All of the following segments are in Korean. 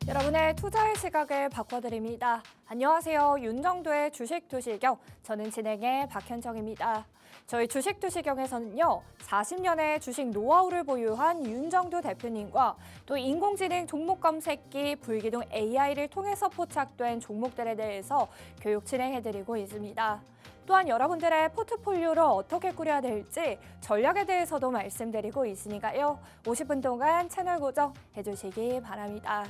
여러분의 투자의 시각을 바꿔드립니다. 안녕하세요. 윤정도의 주식투시경, 저는 진행의 박현정입니다. 저희 주식투시경에서는요, 40년의 주식 노하우를 보유한 윤정도 대표님과 또 인공지능 종목 검색기, 불기둥 AI를 통해서 포착된 종목들에 대해서 교육 진행해드리고 있습니다. 또한 여러분들의 포트폴리오를 어떻게 꾸려야 될지 전략에 대해서도 말씀드리고 있으니까요. 50분 동안 채널 고정해주시기 바랍니다.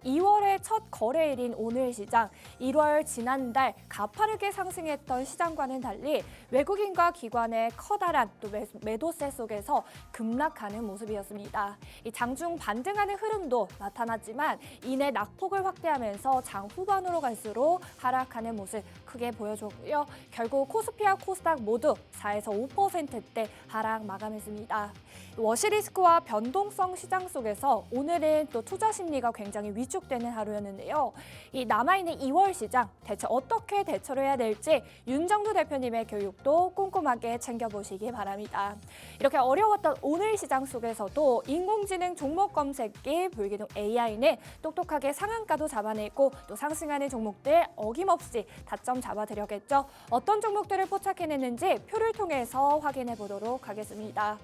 2월의 첫 거래일인 오늘 시장, 1월 지난달 가파르게 상승했던 시장과는 달리 외국인과 기관의 커다란 또 매도세 속에서 급락하는 모습이었습니다. 이 장중 반등하는 흐름도 나타났지만 이내 낙폭을 확대하면서 장 후반으로 갈수록 하락하는 모습 크게 보여줬고요. 결국 코스피와 코스닥 모두 4에서 5%대 하락 마감했습니다. 워시리스크와 변동성 시장 속에서 오늘은 또 투자 심리가 굉장히 위축되는 하루였는데요. 이 남아있는 2월 시장 대체 어떻게 대처를 해야 될지 윤정도 대표님의 교육도 꼼꼼하게 챙겨보시기 바랍니다. 이렇게 어려웠던 오늘 시장 속에서도 인공지능 종목 검색기, 불기둥 AI는 똑똑하게 상한가도 잡아내고 또 상승하는 종목들 어김없이 타점 잡아드렸겠죠. 어떤 종목들을 포착해냈는지 표를 통해서 확인해 보도록 하겠습니다.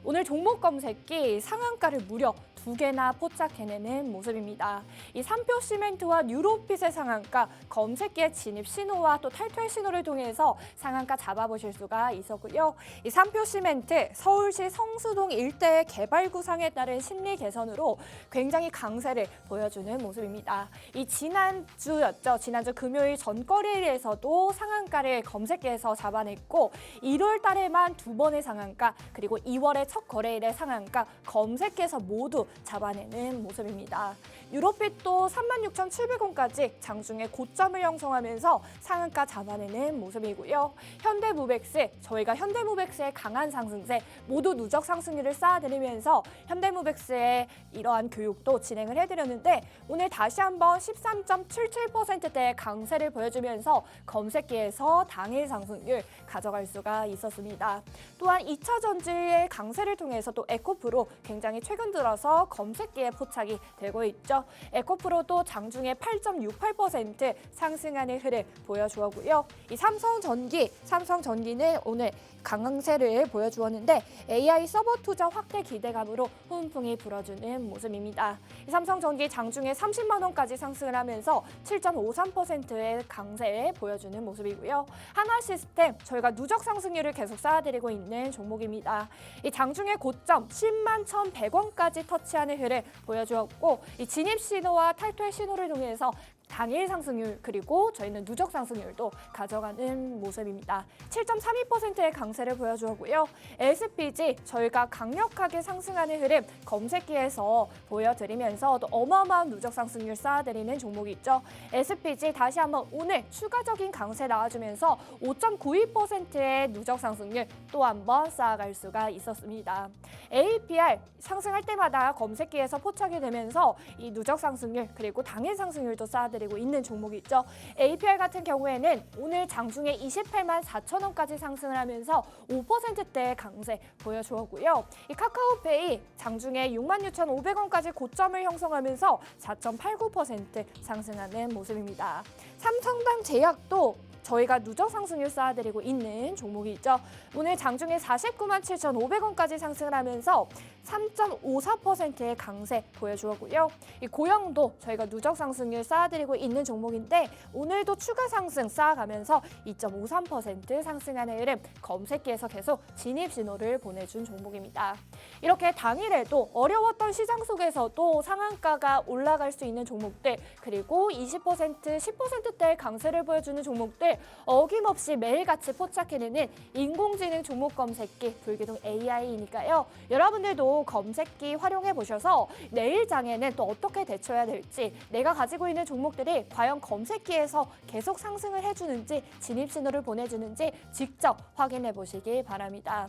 오늘 종목 검색기 상한가를 무려 2개나 포착해내는 모습입니다. 이 삼표 시멘트와 뉴로핏의 상한가, 검색기의 진입 신호와 또 탈퇴 신호를 통해서 상한가 잡아보실 수가 있었고요. 이 삼표 시멘트, 서울시 성수동 일대의 개발 구상에 따른 심리 개선으로 굉장히 강세를 보여주는 모습입니다. 이 지난주였죠. 지난주 금요일 전거래일에서도 상한가를 검색기에서 잡아냈고 1월 달에만 2번의 상한가, 그리고 2월의 첫 거래일의 상한가, 검색기에서 모두 잡아내는 모습입니다. 유로핏도 36,700원까지 장중에 고점을 형성하면서 상한가 잡아내는 모습이고요. 현대무백스, 저희가 현대무백스의 강한 상승세, 모두 누적 상승률을 쌓아드리면서 현대무백스의 이러한 교육도 진행을 해드렸는데 오늘 다시 한번 13.77%대의 강세를 보여주면서 검색기에서 당일 상승률 가져갈 수가 있었습니다. 또한 2차 전지의 강세를 통해서 또 에코프로 굉장히 최근 들어서 검색기에 포착이 되고 있죠. 에코프로도 장중에 8.68% 상승하는 흐름 보여주었고요. 이 삼성전기는 오늘 강세를 보여주었는데 AI 서버 투자 확대 기대감으로 훈풍이 불어주는 모습입니다. 이 삼성전기 장중에 30만 원까지 상승을 하면서 7.53%의 강세 보여주는 모습이고요. 하나시스템, 저희가 누적 상승률을 계속 쌓아드리고 있는 종목입니다. 이 장중에 고점 10만 1,100원까지 터치하는 흐름 보여주었고 이 진입 신호와 탈퇴 신호를 통해서 당일 상승률 그리고 저희는 누적 상승률도 가져가는 모습입니다. 7.32%의 강세를 보여주었고요. SPG 저희가 강력하게 상승하는 흐름 검색기에서 보여드리면서 또 어마어마한 누적 상승률 쌓아드리는 종목이 있죠. SPG 다시 한번 오늘 추가적인 강세 나와주면서 5.92%의 누적 상승률 또 한번 쌓아갈 수가 있었습니다. APR 상승할 때마다 검색기에서 포착이 되면서 이 누적 상승률 그리고 당일 상승률도 쌓아드리고 있는 종목이 있죠. APR 같은 경우에는 오늘 장중에 28만 4천 원까지 상승을 하면서 5%대의 강세 보여주었고요. 이 카카오페이 장중에 66,500원까지 고점을 형성하면서 4.89% 상승하는 모습입니다. 삼성당 제약도 저희가 누적 상승률 쌓아드리고 있는 종목이 있죠. 오늘 장중에 49만 7,500원까지 상승을 하면서 3.54%의 강세 보여주었고요. 이 고영도 저희가 누적 상승률 쌓아드리고 있는 종목인데 오늘도 추가 상승 쌓아가면서 2.53% 상승하는 흐름 검색기에서 계속 진입 신호를 보내준 종목입니다. 이렇게 당일에도 어려웠던 시장 속에서도 상한가가 올라갈 수 있는 종목들 그리고 20%, 10%대의 강세를 보여주는 종목들 어김없이 매일같이 포착해내는 인공지능 종목 검색기 불기둥 AI니까요. 여러분들도 검색기 활용해 보셔서 내일 장에는 또 어떻게 대처해야 될지 내가 가지고 있는 종목들이 과연 검색기에서 계속 상승을 해주는지 진입 신호를 보내주는지 직접 확인해 보시기 바랍니다.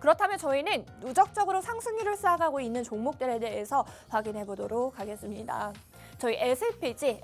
그렇다면 저희는 누적적으로 상승률을 쌓아가고 있는 종목들에 대해서 확인해 보도록 하겠습니다. 저희 SPG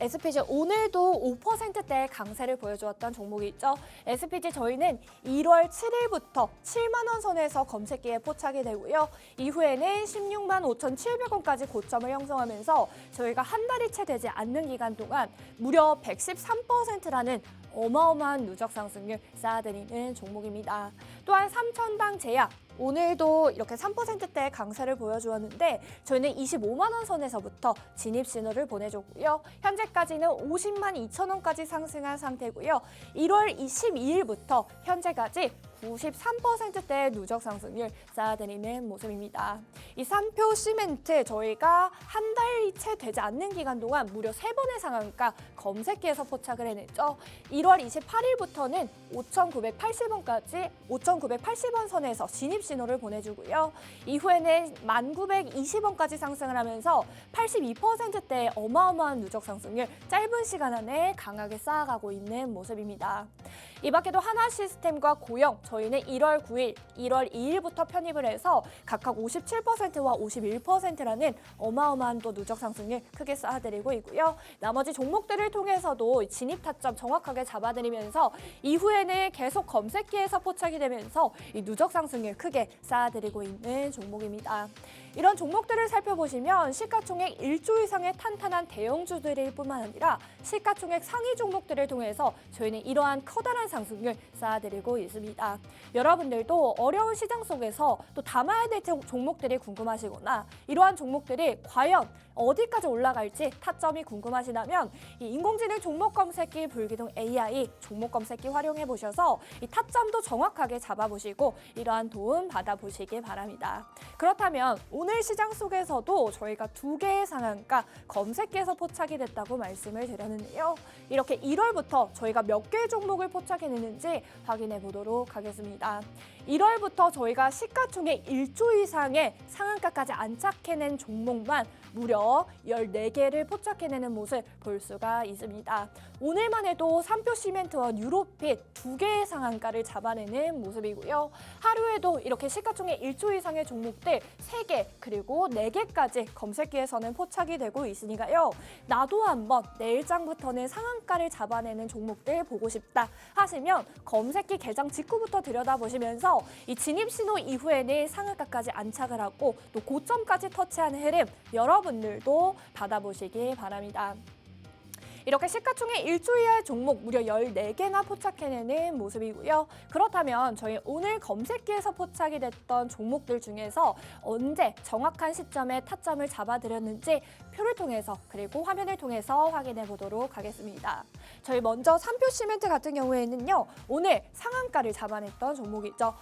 오늘도 5%대 강세를 보여주었던 종목이 있죠. SPG 저희는 1월 7일부터 7만 원 선에서 검색기에 포착이 되고요. 이후에는 16만 5,700원까지 고점을 형성하면서 저희가 한 달이 채 되지 않는 기간 동안 무려 113%라는 어마어마한 누적 상승률 쌓아드리는 종목입니다. 또한 삼천당 제약 오늘도 이렇게 3%대 강세를 보여주었는데 저희는 25만 원 선에서부터 진입 신호를 보내줬고요. 현재까지는 50만 2천 원까지 상승한 상태고요. 1월 22일부터 현재까지 93%대의 누적 상승률 쌓아드리는 모습입니다. 이 삼표 시멘트 저희가 한 달이 채 되지 않는 기간 동안 무려 3번의 상한가 검색기에서 포착을 해냈죠. 1월 28일부터는 5,980원까지 5,980원 선에서 진입 신호를 보내주고요. 이후에는 1,920원까지 상승을 하면서 82%대의 어마어마한 누적 상승률 짧은 시간 안에 강하게 쌓아가고 있는 모습입니다. 이 밖에도 하나시스템과 고영 저희는 1월 9일, 1월 2일부터 편입을 해서 각각 57%와 51%라는 어마어마한 또 누적 상승률 크게 쌓아드리고 있고요. 나머지 종목들을 통해서도 진입 타점 정확하게 잡아드리면서 이후에는 계속 검색기에서 포착이 되면서 이 누적 상승률 크게 쌓아드리고 있는 종목입니다. 이런 종목들을 살펴보시면 시가총액 1조 이상의 탄탄한 대형주들일 뿐만 아니라 시가총액 상위 종목들을 통해서 저희는 이러한 커다란 상승률 쌓아드리고 있습니다. 여러분들도 어려운 시장 속에서 또 담아야 될 종목들이 궁금하시거나 이러한 종목들이 과연 어디까지 올라갈지 타점이 궁금하시다면 이 인공지능 종목 검색기 불기둥 AI 종목 검색기 활용해 보셔서 이 타점도 정확하게 잡아보시고 이러한 도움 받아보시기 바랍니다. 그렇다면 오늘 시장 속에서도 저희가 2개의 상한가 검색기에서 포착이 됐다고 말씀을 드렸는데요. 이렇게 1월부터 저희가 몇 개의 종목을 포착해냈는지 확인해 보도록 하겠습니다. 1월부터 저희가 시가총액 1조 이상의 상한가까지 안착해낸 종목만 무려 14개를 포착해내는 모습 볼 수가 있습니다. 오늘만 해도 삼표 시멘트와 뉴로핏 2개의 상한가를 잡아내는 모습이고요. 하루에도 이렇게 시가총액 1조 이상의 종목들 3개 그리고 4개까지 검색기에서는 포착이 되고 있으니까요. 나도 한번 내일장부터는 상한가를 잡아내는 종목들 보고 싶다 하시면 검색기 개장 직후부터 들여다보시면서 이 진입 신호 이후에는 상한가까지 안착을 하고 또 고점까지 터치하는 흐름 여러분들도 받아보시기 바랍니다. 이렇게 시가총액 1조 이하의 종목 무려 14개나 포착해내는 모습이고요. 그렇다면 저희 오늘 검색기에서 포착이 됐던 종목들 중에서 언제 정확한 시점에 타점을 잡아드렸는지 표를 통해서 그리고 화면을 통해서 확인해 보도록 하겠습니다. 저희 먼저 삼표 시멘트 같은 경우에는요. 오늘 상한가를 잡아냈던 종목이죠.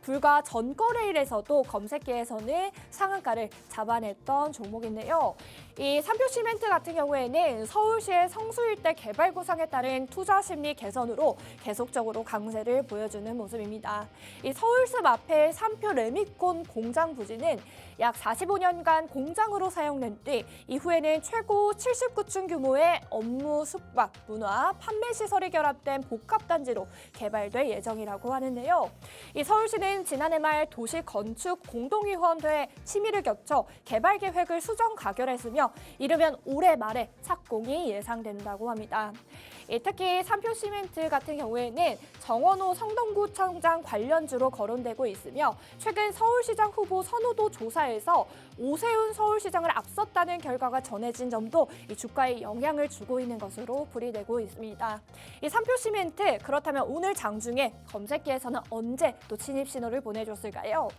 불과 전거래일에서도 검색기에서는 상한가를 잡아냈던 종목인데요. 이 삼표 시멘트 같은 경우에는 서울시의 성수 일대 개발 구상에 따른 투자 심리 개선으로 계속적으로 강세를 보여주는 모습입니다. 이 서울숲 앞에 삼표 레미콘 공장 부지는 약 45년간 공장으로 사용된 뒤 이후에는 최고 79층 규모의 업무, 숙박, 문화, 판매 시설이 결합된 복합단지로 개발될 예정이라고 하는데요. 이 서울시는 지난해 말 도시건축공동위원회 심의를 거쳐 개발 계획을 수정 가결했으며 이르면 올해 말에 착공이 예상된다고 합니다. 특히 삼표 시멘트 같은 경우에는 정원호 성동구청장 관련주로 거론되고 있으며 최근 서울시장 후보 선호도 조사에서 오세훈 서울시장을 앞섰다는 결과가 전해진 점도 이 주가에 영향을 주고 있는 것으로 풀이되고 있습니다. 이 삼표 시멘트 그렇다면 오늘 장중에 검색기에서는 언제 또 진입 신호를 보내줬을까요?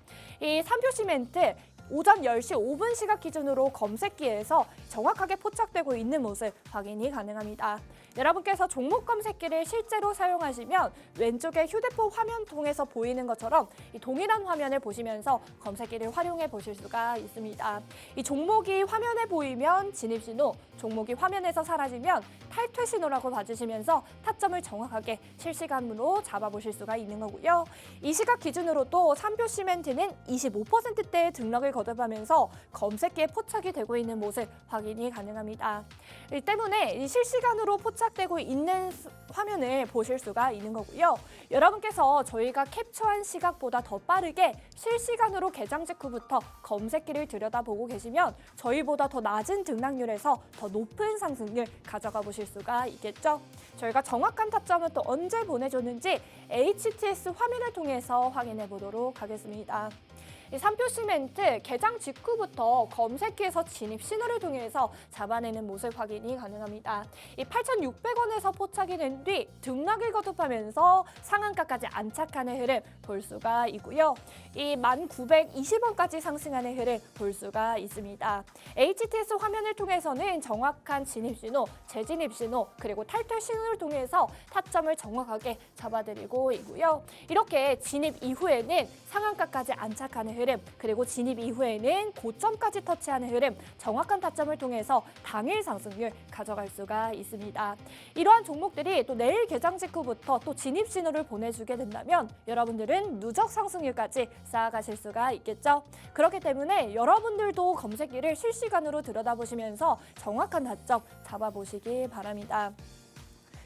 이 삼표 시멘트 오전 10시 5분 시각 기준으로 검색기에서 정확하게 포착되고 있는 모습 확인이 가능합니다. 여러분께서 종목 검색기를 실제로 사용하시면 왼쪽에 휴대폰 화면 통해서 보이는 것처럼 이 동일한 화면을 보시면서 검색기를 활용해 보실 수가 있습니다. 이 종목이 화면에 보이면 진입 신호, 종목이 화면에서 사라지면 탈퇴 신호라고 봐주시면서 타점을 정확하게 실시간으로 잡아보실 수가 있는 거고요. 이 시각 기준으로도 삼표 시멘트는 25%대의 등락을 거듭하면서 검색기에 포착이 되고 있는 모습 확인이 가능합니다. 이 때문에 이 실시간으로 포착되고 있는 화면을 보실 수가 있는 거고요. 여러분께서 저희가 캡처한 시각보다 더 빠르게 실시간으로 개장 직후부터 검색기를 들여다보고 계시면 저희보다 더 낮은 등락률에서 더 높은 상승률 가져가 보실 수가 있겠죠. 저희가 정확한 타점은 또 언제 보내줬는지 HTS 화면을 통해서 확인해 보도록 하겠습니다. 이 3표 시멘트 개장 직후부터 검색기에서 진입 신호를 통해서 잡아내는 모습 확인이 가능합니다. 이 8,600원에서 포착이 된 뒤 등락을 거듭하면서 상한가까지 안착하는 흐름 볼 수가 있고요. 이 1,920원까지 상승하는 흐름 볼 수가 있습니다. HTS 화면을 통해서는 정확한 진입 신호, 재진입 신호, 그리고 탈퇴 신호를 통해서 타점을 정확하게 잡아드리고 있고요. 이렇게 진입 이후에는 상한가까지 안착하는 흐름, 그리고 진입 이후에는 고점까지 터치하는 흐름, 정확한 타점을 통해서 당일 상승률 가져갈 수가 있습니다. 이러한 종목들이 또 내일 개장 직후부터 또 진입 신호를 보내주게 된다면 여러분들은 누적 상승률까지 쌓아가실 수가 있겠죠. 그렇기 때문에 여러분들도 검색기를 실시간으로 들여다보시면서 정확한 타점 잡아보시기 바랍니다.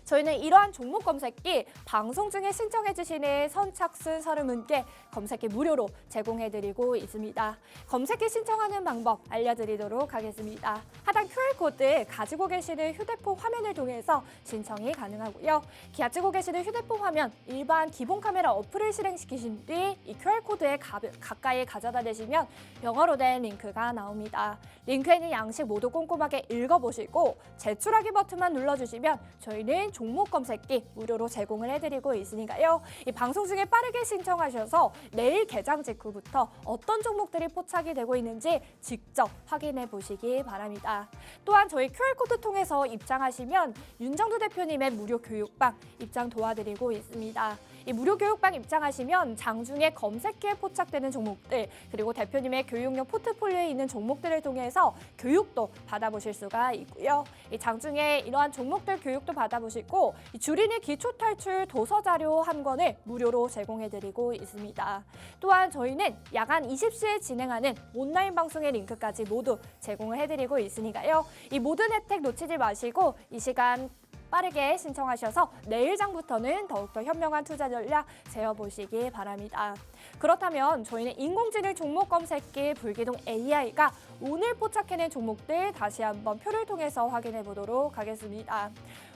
저희는 이러한 종목 검색기 방송 중에 신청해 주시는 선착순 30분께 검색기 무료로 제공해드리고 있습니다. 검색기 신청하는 방법 알려드리도록 하겠습니다. 하단 QR코드 가지고 계시는 휴대폰 화면을 통해서 신청이 가능하고요. 가지고 계시는 휴대폰 화면 일반 기본 카메라 어플을 실행시키신 뒤 이 QR코드에 가까이 가져다 대시면 영어로 된 링크가 나옵니다. 링크에 있는 양식 모두 꼼꼼하게 읽어보시고 제출하기 버튼만 눌러주시면 저희는 종목 검색기 무료로 제공을 해드리고 있으니까요. 이 방송 중에 빠르게 신청하셔서 내일 개장 직후부터 어떤 종목들이 포착이 되고 있는지 직접 확인해 보시기 바랍니다. 또한 저희 QR코드 통해서 입장하시면 윤정두 대표님의 무료 교육방 입장 도와드리고 있습니다. 이 무료 교육방 입장하시면 장중에 검색기에 포착되는 종목들, 그리고 대표님의 교육용 포트폴리오에 있는 종목들을 통해서 교육도 받아보실 수가 있고요. 이 장중에 이러한 종목들 교육도 받아보시고 이 주린이 기초 탈출 도서 자료 한 권을 무료로 제공해드리고 있습니다. 또한 저희는 야간 20시에 진행하는 온라인 방송의 링크까지 모두 제공을 해드리고 있으니까요. 이 모든 혜택 놓치지 마시고 이 시간 빠르게 신청하셔서 내일장부터는 더욱더 현명한 투자 전략 세워보시기 바랍니다. 그렇다면 저희는 인공지능 종목 검색기 불기둥 AI가 오늘 포착해낸 종목들 다시 한번 표를 통해서 확인해 보도록 하겠습니다.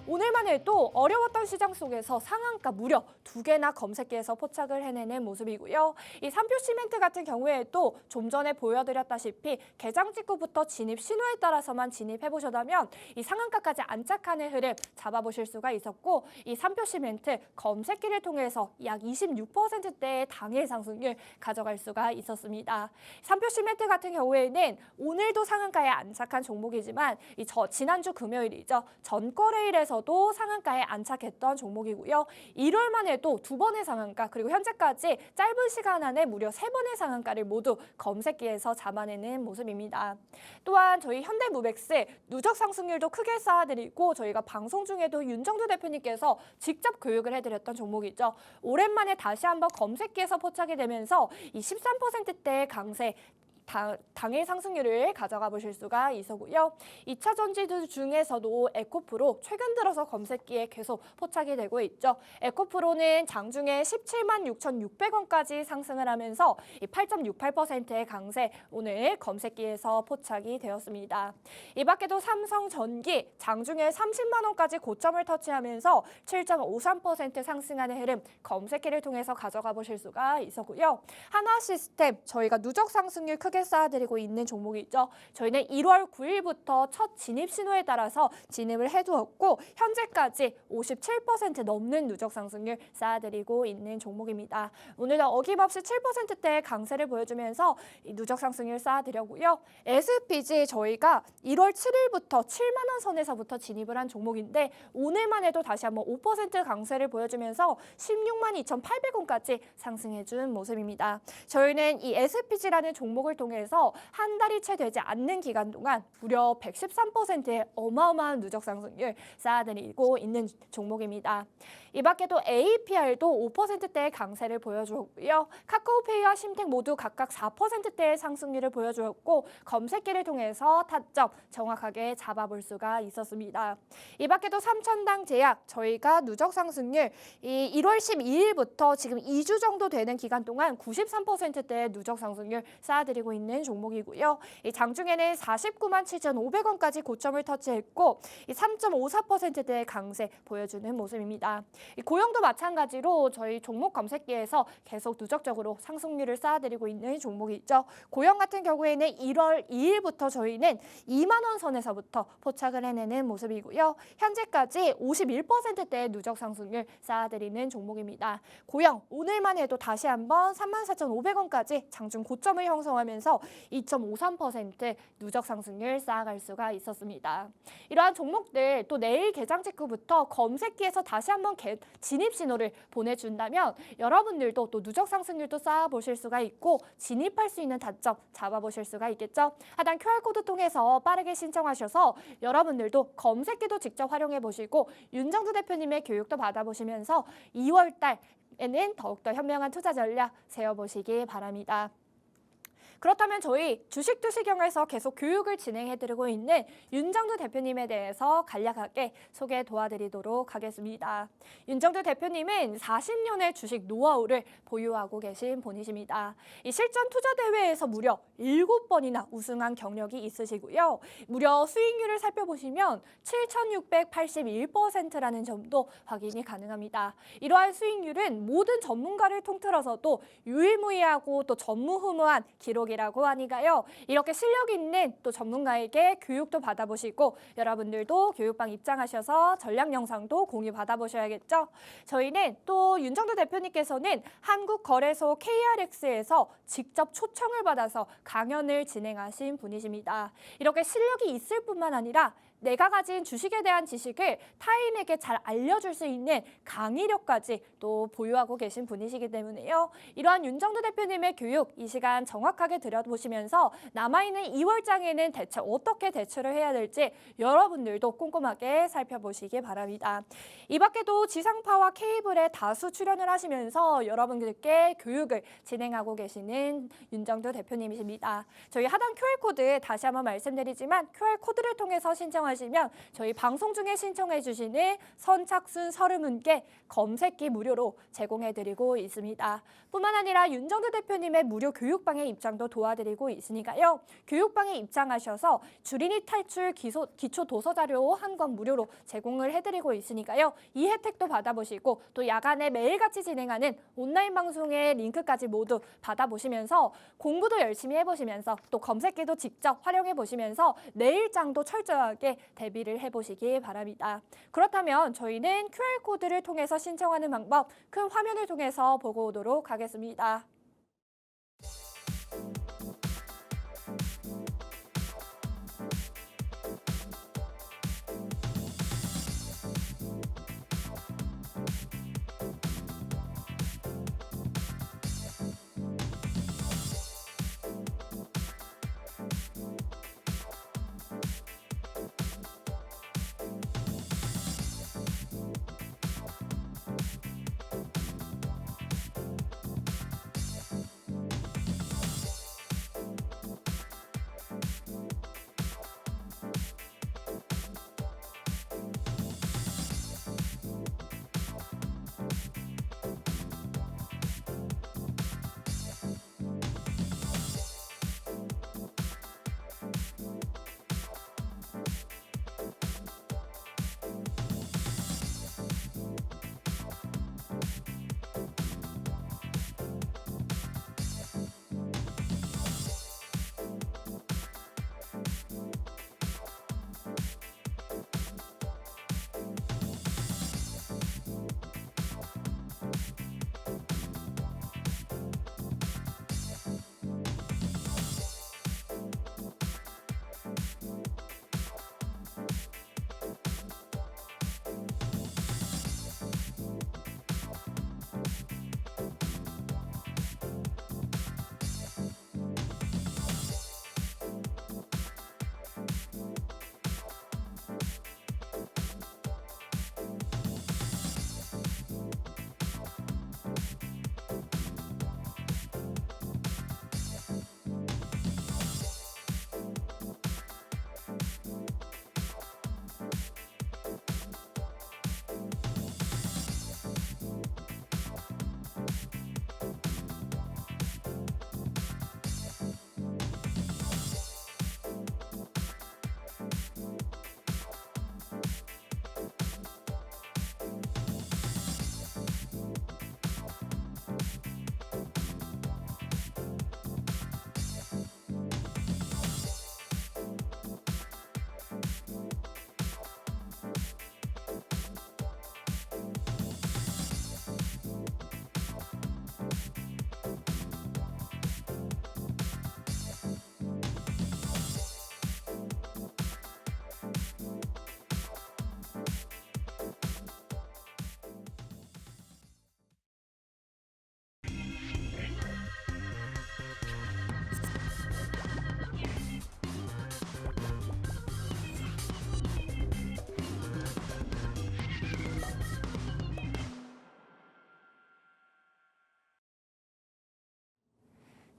오늘만 해도 어려웠던 시장 속에서 상한가 무려 2개나 검색기에서 포착을 해내는 모습이고요. 이 3표 시멘트 같은 경우에도 좀 전에 보여드렸다시피 개장 직후부터 진입 신호에 따라서만 진입해보셨다면 이 상한가까지 안착하는 흐름 잡아보실 수가 있었고 이 3표 시멘트 검색기를 통해서 약 26%대의 당일 상승률 가져갈 수가 있었습니다. 3표 시멘트 같은 경우에는 오늘도 상한가에 안착한 종목이지만 지난주 금요일이죠. 전거래일에서도 상한가에 안착했던 종목이고요. 일요일만 해도 2번의 상한가 그리고 현재까지 짧은 시간 안에 무려 3번의 상한가를 모두 검색기에서 잡아내는 모습입니다. 또한 저희 현대무백스 누적 상승률도 크게 쌓아드리고 저희가 방송 중에도 윤정두 대표님께서 직접 교육을 해드렸던 종목이죠. 오랜만에 다시 한번 검색기에서 포착이 되면서 이 13%대의 강세 당일 상승률을 가져가 보실 수가 있었고요. 2차 전지주 중에서도 에코프로 최근 들어서 검색기에 계속 포착이 되고 있죠. 에코프로는 장중에 176,600원까지 상승을 하면서 8.68%의 강세 오늘 검색기에서 포착이 되었습니다. 이 밖에도 삼성전기 장중에 30만 원까지 고점을 터치하면서 7.53% 상승하는 흐름 검색기를 통해서 가져가 보실 수가 있었고요. 하나시스템 저희가 누적 상승률 크게 쌓아드리고 있는 종목이죠. 저희는 1월 9일부터 첫 진입 신호에 따라서 진입을 해두었고 현재까지 57% 넘는 누적 상승률 쌓아드리고 있는 종목입니다. 오늘도 어김없이 7%대의 강세를 보여주면서 이 누적 상승률 쌓아드렸고요. SPG 저희가 1월 7일부터 7만 원 선에서부터 진입을 한 종목인데 오늘만 해도 다시 한번 5% 강세를 보여주면서 16만 2,800원까지 상승해준 모습입니다. 저희는 이 SPG라는 종목을 통해서 한 달이 채 되지 않는 기간 동안 무려 113%의 어마어마한 누적 상승률 쌓아드리고 있는 종목입니다. 이 밖에도 APR도 5%대의 강세를 보여주었고요. 카카오페이와 심택 모두 각각 4%대의 상승률을 보여주었고 검색기를 통해서 타점 정확하게 잡아볼 수가 있었습니다. 이 밖에도 삼천당 제약 저희가 누적 상승률 1월 12일부터 지금 2주 정도 되는 기간 동안 93%대의 누적 상승률 쌓아드리고 있는 종목이고요. 이 장중에는 49만 7,500원까지 고점을 터치했고 3.54%대의 강세 보여주는 모습입니다. 이 고영도 마찬가지로 저희 종목 검색기에서 계속 누적적으로 상승률을 쌓아드리고 있는 종목이죠. 고영 같은 경우에는 1월 2일부터 저희는 2만 원 선에서부터 포착을 해내는 모습이고요. 현재까지 51%대의 누적 상승률 쌓아드리는 종목입니다. 고영 오늘만 해도 다시 한번 34,500원까지 장중 고점을 형성하면서 2.53% 누적 상승률 쌓아갈 수가 있었습니다. 이러한 종목들 또 내일 개장 직후부터 검색기에서 다시 한번 진입 신호를 보내준다면 여러분들도 또 누적 상승률도 쌓아보실 수가 있고 진입할 수 있는 타점 잡아보실 수가 있겠죠. 하단 QR코드 통해서 빠르게 신청하셔서 여러분들도 검색기도 직접 활용해 보시고 윤정두 대표님의 교육도 받아보시면서 2월 달에는 더욱더 현명한 투자 전략 세워보시기 바랍니다. 그렇다면 저희 주식투시경에서 계속 교육을 진행해드리고 있는 윤정두 대표님에 대해서 간략하게 소개 도와드리도록 하겠습니다. 윤정두 대표님은 40년의 주식 노하우를 보유하고 계신 분이십니다. 이 실전 투자 대회에서 무려 7번이나 우승한 경력이 있으시고요. 무려 수익률을 살펴보시면 7,681%라는 점도 확인이 가능합니다. 이러한 수익률은 모든 전문가를 통틀어서도 유일무이하고 또 전무후무한 기록이라고 하니까요. 이렇게 실력 있는 또 전문가에게 교육도 받아보시고 여러분들도 교육방 입장하셔서 전략 영상도 공유 받아보셔야겠죠. 저희는 또 윤정두 대표님께서는 한국거래소 KRX에서 직접 초청을 받아서 강연을 진행하신 분이십니다. 이렇게 실력이 있을 뿐만 아니라 내가 가진 주식에 대한 지식을 타인에게 잘 알려줄 수 있는 강의력까지 또 보유하고 계신 분이시기 때문에요. 이러한 윤정두 대표님의 교육 이 시간 정확하게 들여보시면서 남아있는 2월장에는 대체 어떻게 대처를 해야 될지 여러분들도 꼼꼼하게 살펴보시기 바랍니다. 이 밖에도 지상파와 케이블에 다수 출연을 하시면서 여러분들께 교육을 진행하고 계시는 윤정두 대표님이십니다. 저희 하단 QR코드 다시 한번 말씀드리지만 QR코드를 통해서 신청하시면 저희 방송 중에 신청해 주시는 선착순 30분께 검색기 무료로 제공해드리고 있습니다. 뿐만 아니라 윤정두 대표님의 무료 교육방의 입장도 도와드리고 있으니까요. 교육방에 입장하셔서 주린이 탈출 기초 도서자료 한 권 무료로 제공을 해드리고 있으니까요. 이 혜택도 받아보시고 또 야간에 매일같이 진행하는 온라인 방송의 링크까지 모두 받아보시면서 공부도 열심히 해보시면서 또 검색기도 직접 활용해보시면서 내일장도 철저하게 대비를 해보시기 바랍니다. 그렇다면 저희는 QR코드를 통해서 신청하는 방법 큰 화면을 통해서 보고 오도록 하겠습니다.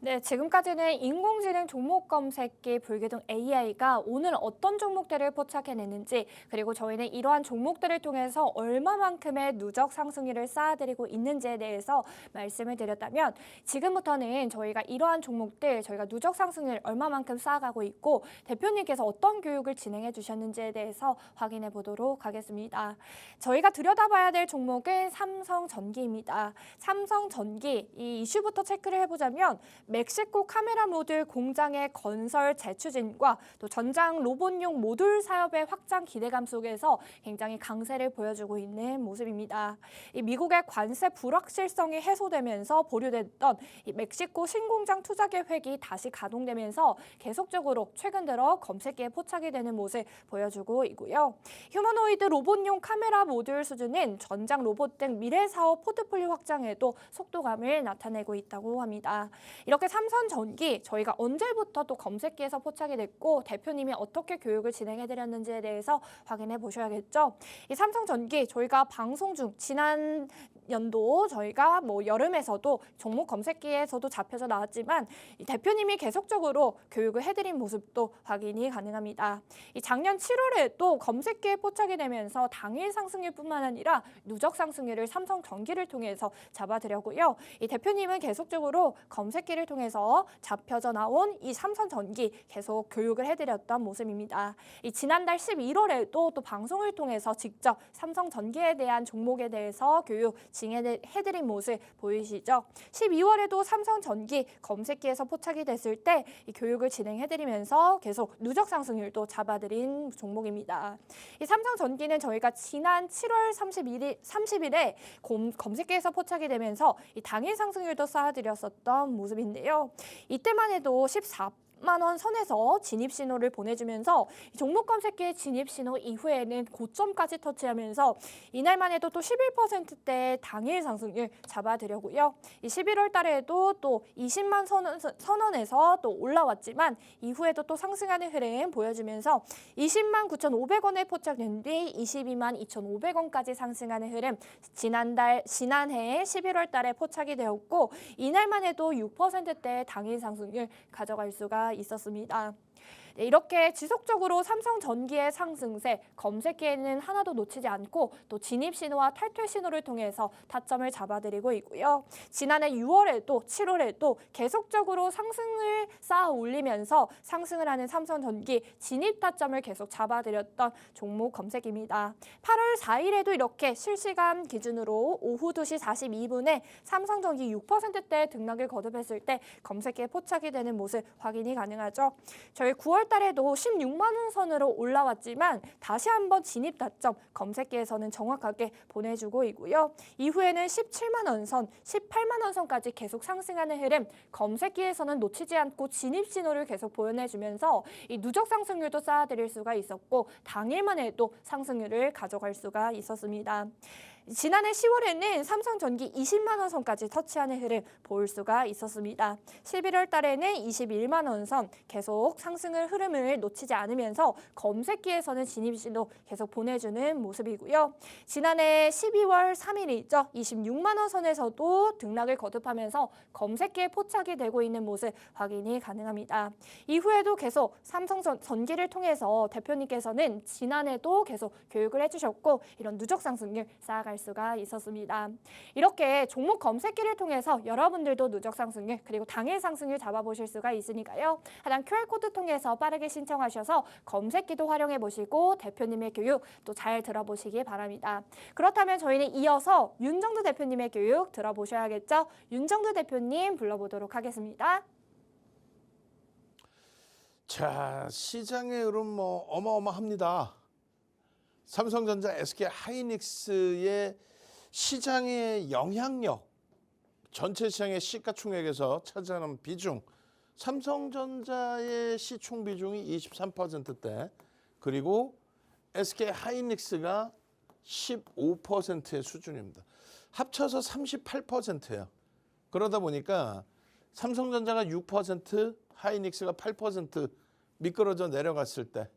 네, 지금까지는 인공지능 종목 검색기 불기둥 AI가 오늘 어떤 종목들을 포착해내는지, 그리고 저희는 이러한 종목들을 통해서 얼마만큼의 누적 상승률을 쌓아드리고 있는지에 대해서 말씀을 드렸다면, 지금부터는 저희가 이러한 종목들, 저희가 누적 상승률 얼마만큼 쌓아가고 있고 대표님께서 어떤 교육을 진행해 주셨는지에 대해서 확인해 보도록 하겠습니다. 저희가 들여다봐야 될 종목은 삼성전기입니다. 삼성전기, 이 이슈부터 체크를 해보자면 멕시코 카메라 모듈 공장의 건설 재추진과 또 전장 로봇용 모듈 사업의 확장 기대감 속에서 굉장히 강세를 보여주고 있는 모습입니다. 이 미국의 관세 불확실성이 해소되면서 보류됐던 이 멕시코 신공장 투자 계획이 다시 가동되면서 계속적으로 최근 들어 검색기에 포착이 되는 모습 보여주고 있고요. 휴머노이드 로봇용 카메라 모듈 수준인 전장 로봇 등 미래 사업 포트폴리오 확장에도 속도감을 나타내고 있다고 합니다. 이렇게 삼성전기 저희가 언제부터 또 검색기에서 포착이 됐고 대표님이 어떻게 교육을 진행해드렸는지에 대해서 확인해 보셔야겠죠. 이 삼성전기 저희가 방송 중 지난 연도 저희가 여름에서도 종목 검색기에서도 잡혀져 나왔지만 이 대표님이 계속적으로 교육을 해드린 모습도 확인이 가능합니다. 이 작년 7월에 또 검색기에 포착이 되면서 당일 상승률뿐만 아니라 누적 상승률을 삼성전기를 통해서 잡아드렸고요. 이 대표님은 계속적으로 검색기를 통해서 잡혀져 나온 이 삼성전기 계속 교육을 해드렸던 모습입니다. 이 지난달 11월에도 또 방송을 통해서 직접 삼성전기에 대한 종목에 대해서 교육 진행해드린 모습 보이시죠? 12월에도 삼성전기 검색기에서 포착이 됐을 때 이 교육을 진행해드리면서 계속 누적 상승률도 잡아드린 종목입니다. 이 삼성전기는 저희가 지난 7월 30일에 검색기에서 포착이 되면서 이 당일 상승률도 쌓아드렸었던 모습인데요. 이때만 해도 14만 원 선에서 진입 신호를 보내주면서 종목 검색기의 진입 신호 이후에는 고점까지 터치하면서 이날만 해도 또 11%대 당일 상승률 잡아드려고요. 이 11월 달에도 또 20만 선원에서 또 올라왔지만 이후에도 또 상승하는 흐름 보여주면서 20만 9,500원에 포착된 뒤 22만 2,500원까지 상승하는 흐름 지난해 11월 달에 포착이 되었고 이날만 해도 6%대 당일 상승률 가져갈 수가 있었습니다. 네, 이렇게 지속적으로 삼성전기의 상승세, 검색기에는 하나도 놓치지 않고 또 진입 신호와 탈퇴 신호를 통해서 타점을 잡아드리고 있고요. 지난해 6월에도 7월에도 계속적으로 상승을 쌓아 올리면서 상승을 하는 삼성전기 진입 타점을 계속 잡아드렸던 종목 검색입니다. 8월 4일에도 이렇게 실시간 기준으로 오후 2시 42분에 삼성전기 6%대 등락을 거듭했을 때 검색기에 포착이 되는 모습 확인이 가능하죠. 저희 9월 달에도 16만 원 선으로 올라왔지만 다시 한번 진입 타점 검색기에서는 정확하게 보내주고 있고요. 이후에는 17만 원 선, 18만 원 선까지 계속 상승하는 흐름 검색기에서는 놓치지 않고 진입 신호를 계속 보여내주면서 이 누적 상승률도 쌓아드릴 수가 있었고 당일만 해도 상승률을 가져갈 수가 있었습니다. 지난해 10월에는 삼성전기 20만 원 선까지 터치하는 흐름 볼 수가 있었습니다. 11월 달에는 21만 원 선 계속 상승을 흐름을 놓치지 않으면서 검색기에서는 진입신호 계속 보내주는 모습이고요. 지난해 12월 3일이죠. 26만 원 선에서도 등락을 거듭하면서 검색기에 포착이 되고 있는 모습 확인이 가능합니다. 이후에도 계속 삼성전기를 통해서 대표님께서는 지난해도 계속 교육을 해주셨고 이런 누적 상승률 쌓아갈 수가 있었습니다. 이렇게 종목 검색기를 통해서 여러분들도 누적 상승률 그리고 당일 상승률 잡아보실 수가 있으니까요. 하단 QR코드 통해서 빠르게 신청하셔서 검색기도 활용해 보시고 대표님의 교육 또 잘 들어보시기 바랍니다. 그렇다면 저희는 이어서 윤정두 대표님의 교육 들어보셔야겠죠. 윤정두 대표님 불러보도록 하겠습니다. 자, 시장의 흐름 어마어마합니다. 삼성전자, SK하이닉스의 시장의 영향력, 전체 시장의 시가총액에서 차지하는 비중, 삼성전자의 시총 비중이 23%대, 그리고 SK하이닉스가 15%의 수준입니다. 합쳐서 38%예요. 그러다 보니까 삼성전자가 6%, 하이닉스가 8% 미끄러져 내려갔을 때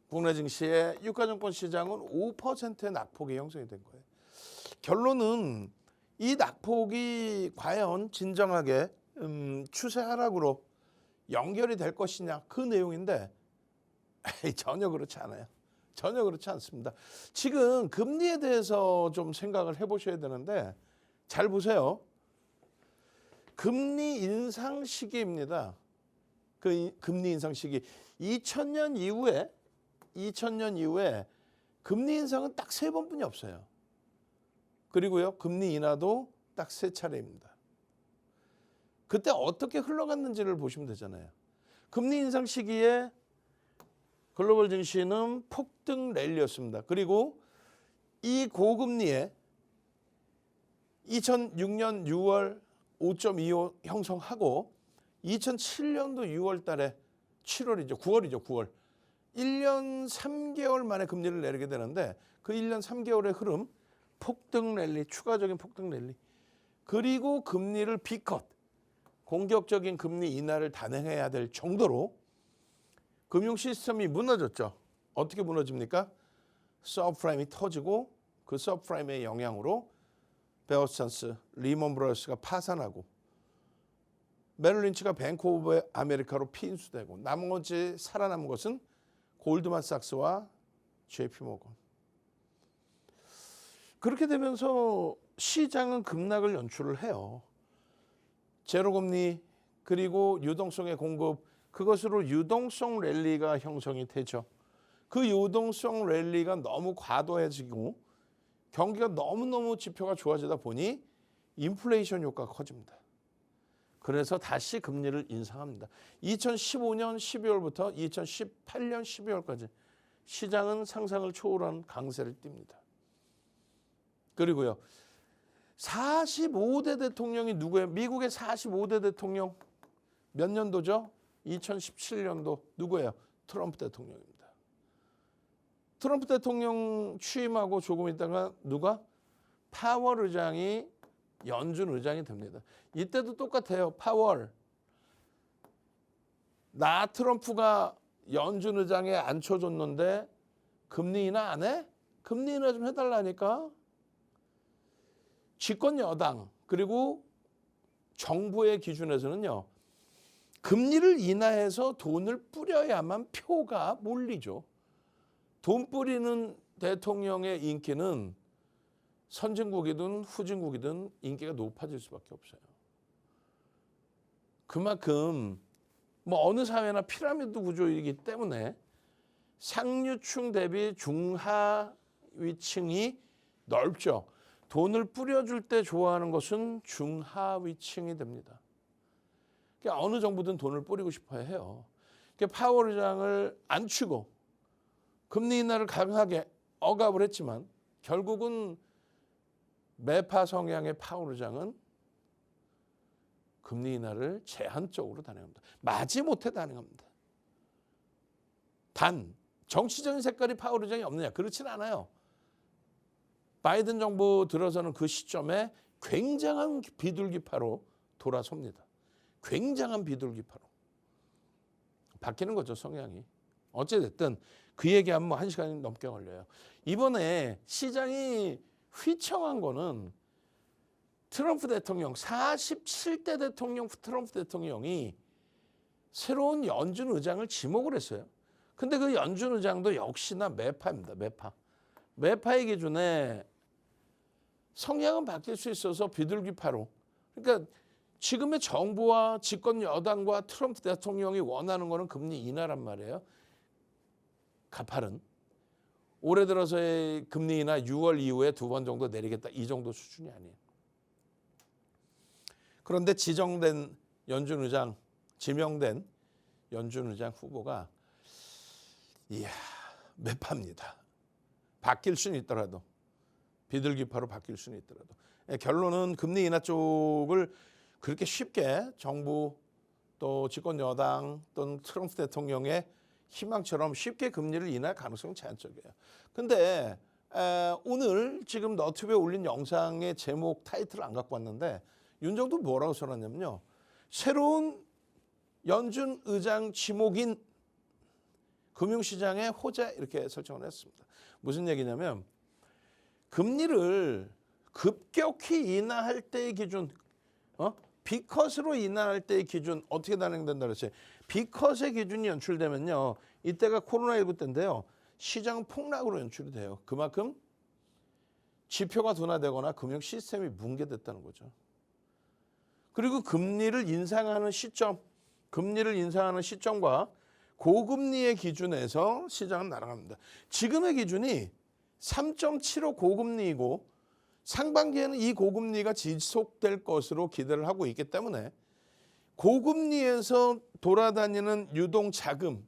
국내 증시의 유가증권 시장은 5%의 낙폭이 형성이 된 거예요. 결론은 이 낙폭이 과연 진정하게 추세 하락으로 연결이 될 것이냐 그 내용인데 전혀 그렇지 않아요. 전혀 그렇지 않습니다. 지금 금리에 대해서 좀 생각을 해보셔야 되는데 잘 보세요. 금리 인상 시기입니다. 그 금리 인상 시기 2000년 이후에 금리 인상은 딱 3번뿐이 없어요. 그리고요 금리 인하도 딱 3차례입니다. 그때 어떻게 흘러갔는지를 보시면 되잖아요. 금리 인상 시기에 글로벌 증시는 폭등 랠리였습니다. 그리고 이 고금리에 2006년 6월 5.25 형성하고 2007년도 6월 달에 9월이죠. 1년 3개월 만에 금리를 내리게 되는데 그 1년 3개월의 흐름, 폭등 랠리, 추가적인 폭등 랠리. 그리고 금리를 B컷, 공격적인 금리 인하를 단행해야 될 정도로 금융 시스템이 무너졌죠. 어떻게 무너집니까? 서브프라임이 터지고 그 서브프라임의 영향으로 베어스탄스, 리먼 브러더스가 파산하고 메릴린치가 뱅크 오브 아메리카로 피인수되고 나머지 살아남은 것은 골드만삭스와 JP 모건. 그렇게 되면서 시장은 급락을 연출을 해요. 제로금리 그리고 유동성의 공급 그것으로 유동성 랠리가 형성이 되죠. 그 유동성 랠리가 너무 과도해지고 경기가 너무너무 지표가 좋아지다 보니 인플레이션 효과가 커집니다. 그래서 다시 금리를 인상합니다. 2015년 12월부터 2018년 12월까지 시장은 상상을 초월한 강세를 띱니다. 그리고요. 45대 대통령이 누구예요? 미국의 45대 대통령 몇 년도죠? 2017년도 누구예요? 트럼프 대통령입니다. 트럼프 대통령 취임하고 조금 있다가 누가? 파월 의장이 연준 의장이 됩니다. 이때도 똑같아요. 파월. 나 트럼프가 연준 의장에 앉혀줬는데 금리 인하 안 해? 금리 인하 좀 해달라니까. 집권 여당 그리고 정부의 기준에서는요. 금리를 인하해서 돈을 뿌려야만 표가 몰리죠. 돈 뿌리는 대통령의 인기는 선진국이든 후진국이든 인기가 높아질 수밖에 없어요. 그만큼 뭐 어느 사회나 피라미드 구조이기 때문에 상류층 대비 중하위층이 넓죠. 돈을 뿌려줄 때 좋아하는 것은 중하위층이 됩니다. 그러니까 어느 정부든 돈을 뿌리고 싶어 해요. 그러니까 파월 의장을 앉히고 금리 인하를 강하게 억압을 했지만 결국은 매파 성향의 파월 의장은 금리 인하를 제한적으로 단행합니다. 마지못해 단행합니다. 단 정치적인 색깔이 파월 의장이 없느냐? 그렇지는 않아요. 바이든 정부 들어서는 그 시점에 굉장한 비둘기파로 돌아섭니다. 굉장한 비둘기파로. 바뀌는 거죠, 성향이. 어찌됐든 그 얘기하면 뭐 1시간이 넘게 걸려요. 이번에 시장이 휘청한 거는 트럼프 대통령, 47대 대통령 트럼프 대통령이 새로운 연준 의장을 지목을 했어요. 근데 그 연준 의장도 역시나 매파입니다. 매파의 기준에 성향은 바뀔 수 있어서 비둘기파로. 그러니까 지금의 정부와 집권 여당과 트럼프 대통령이 원하는 거는 금리 인하란 말이에요. 가파른. 올해 들어서의 금리 인하 6월 이후에 2번 정도 내리겠다. 이 정도 수준이 아니에요. 그런데 지명된 연준 의장 후보가 이야 매파입니다. 바뀔 수는 있더라도 비둘기파로 바뀔 수는 있더라도 결론은 금리 인하 쪽을 그렇게 쉽게 정부 또 집권 여당 또는 트럼프 대통령의 희망처럼 쉽게 금리를 인하할 가능성은 제한적이에요. 근데 오늘 지금 너튜브에 올린 영상의 제목 타이틀을 안 갖고 왔는데 윤정도 뭐라고 써놨냐면요. 새로운 연준 의장 지목인 금융시장의 호재 이렇게 설정을 했습니다. 무슨 얘기냐면 금리를 급격히 인하할 때의 기준 B컷으로 인하할 때의 기준 어떻게 단행된다 그랬어요? B컷의 기준이 연출되면요. 이때가 코로나19 때인데요. 시장 폭락으로 연출이 돼요. 그만큼 지표가 둔화되거나 금융 시스템이 붕괴됐다는 거죠. 그리고 금리를 인상하는 시점과 고금리의 기준에서 시장은 날아갑니다. 지금의 기준이 3.75 고금리이고 상반기에는 이 고금리가 지속될 것으로 기대를 하고 있기 때문에 고금리에서 돌아다니는 유동자금,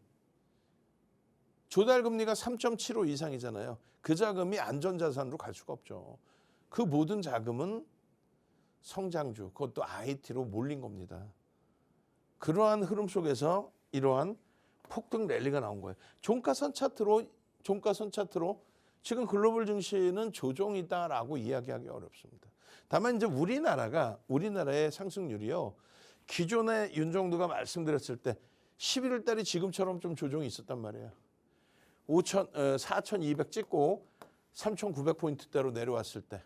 조달금리가 3.75 이상이잖아요. 그 자금이 안전자산으로 갈 수가 없죠. 그 모든 자금은 성장주, 그것도 IT로 몰린 겁니다. 그러한 흐름 속에서 이러한 폭등 랠리가 나온 거예요. 종가선 차트로 지금 글로벌 증시는 조정이다라고 이야기하기 어렵습니다. 다만 이제 우리나라의 상승률이요. 기존에 윤정두가 말씀드렸을 때 11월 달이 지금처럼 좀 조정이 있었단 말이에요. 4,200 찍고 3,900포인트대로 내려왔을 때,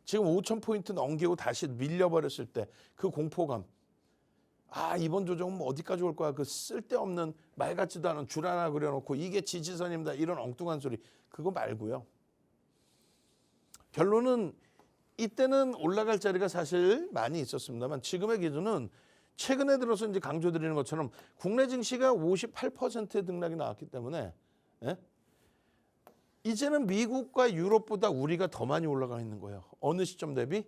지금 5,000포인트 넘기고 다시 밀려버렸을 때 그 공포감, 이번 조정은 뭐 어디까지 올 거야, 그 쓸데없는 말 같지도 않은 줄 하나 그려놓고 이게 지지선입니다, 이런 엉뚱한 소리, 그거 말고요. 결론은 이때는 올라갈 자리가 사실 많이 있었습니다만 지금의 기준은 최근에 들어서 이제 강조드리는 것처럼 국내 증시가 58%의 등락이 나왔기 때문에 이제는 미국과 유럽보다 우리가 더 많이 올라가 있는 거예요. 어느 시점 대비?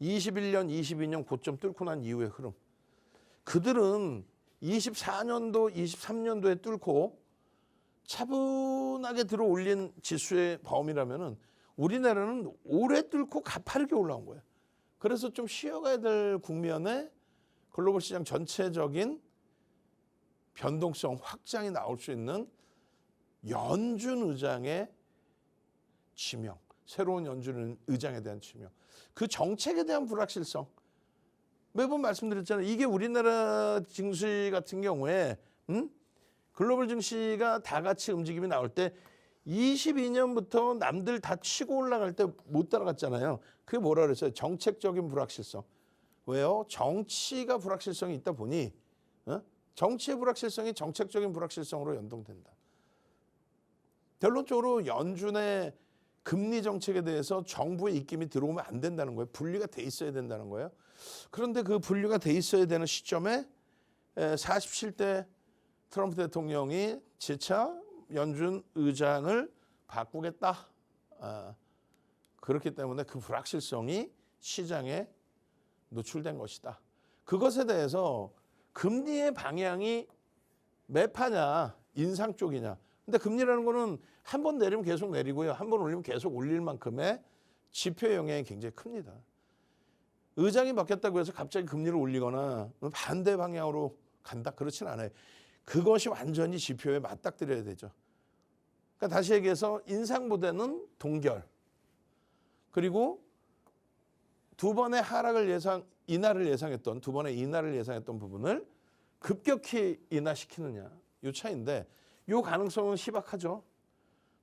21년, 22년 고점 뚫고 난 이후의 흐름. 그들은 24년도, 23년도에 뚫고 차분하게 들어 올린 지수의 범위라면은 우리나라는 오래 뚫고 가파르게 올라온 거예요. 그래서 좀 쉬어가야 될 국면에 글로벌 시장 전체적인 변동성 확장이 나올 수 있는 연준 의장의 지명, 새로운 연준 의장에 대한 지명, 그 정책에 대한 불확실성, 매번 말씀드렸잖아요. 이게 우리나라 증시 같은 경우에 글로벌 증시가 다 같이 움직임이 나올 때 22년부터 남들 다 치고 올라갈 때 못 따라갔잖아요. 그게 뭐라 그랬어요? 정책적인 불확실성. 왜요? 정치가 불확실성이 있다 보니 정치의 불확실성이 정책적인 불확실성으로 연동된다. 결론적으로 연준의 금리 정책에 대해서 정부의 입김이 들어오면 안 된다는 거예요. 분리가 돼 있어야 된다는 거예요. 그런데 그 분리가 돼 있어야 되는 시점에 47대 트럼프 대통령이 재차 연준 의장을 바꾸겠다. 그렇기 때문에 그 불확실성이 시장에 노출된 것이다. 그것에 대해서 금리의 방향이 매파냐 인상 쪽이냐. 근데 금리라는 거는 한 번 내리면 계속 내리고요. 한 번 올리면 계속 올릴 만큼의 지표 영향이 굉장히 큽니다. 의장이 바뀌었다고 해서 갑자기 금리를 올리거나 반대 방향으로 간다? 그렇진 않아요. 그것이 완전히 지표에 맞닥뜨려야 되죠. 그러니까 다시 얘기해서 인상보다는 동결. 그리고 두 번의 인하를 예상했던 부분을 급격히 인하시키느냐. 이 차이인데 이 가능성은 희박하죠.